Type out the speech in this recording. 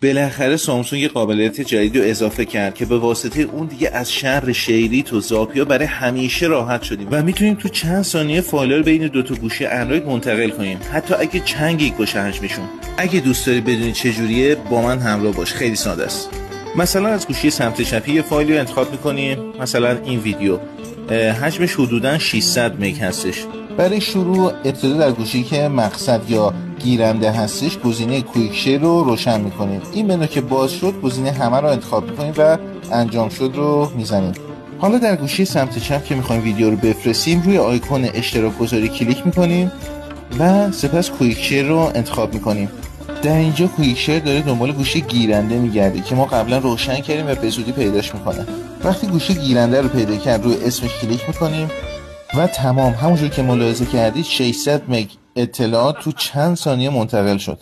بالاخره سامسونگ یه قابلیت جدید رو اضافه کرد که به واسطه اون دیگه از شر شیریت و زاپیا برای همیشه راحت شدیم و میتونیم تو چند ثانیه فایل رو بین دو تا گوشی اندروید منتقل کنیم، حتی اگه چند گیگ باشه حجمشون. اگه دوست داری بدونی چه جوریه با من همراه باش، خیلی ساده است. مثلا از گوشی سمت چپی یه فایلی رو انتخاب میکنیم، مثلا این ویدیو حجمش حدوداً 600 مگ هستش. برای شروع ابتدا در گوشی که مقصد یا گیرنده هستش گزینه کویک شیر رو روشن میکنیم. این منو که باز شد گزینه همه رو انتخاب میکنیم و انجام شد رو میزنیم. حالا در گوشی سمت چپ که میخوایم ویدیو رو بفرستیم روی آیکون اشتراک گذاری کلیک میکنیم و سپس کویک شیر رو انتخاب میکنیم. در اینجا کویک شیر داره دنبال گوشی گیرنده میگرده که ما قبلا روشن کردیم و به زودی پیداش میکنه. وقتی گوشی گیرنده رو پیدا کرد روی اسمش کلیک میکنیم و تمام. همونجور که ملاحظه کردید 600 مگ اطلاعات تو چند ثانیه منتقل شد.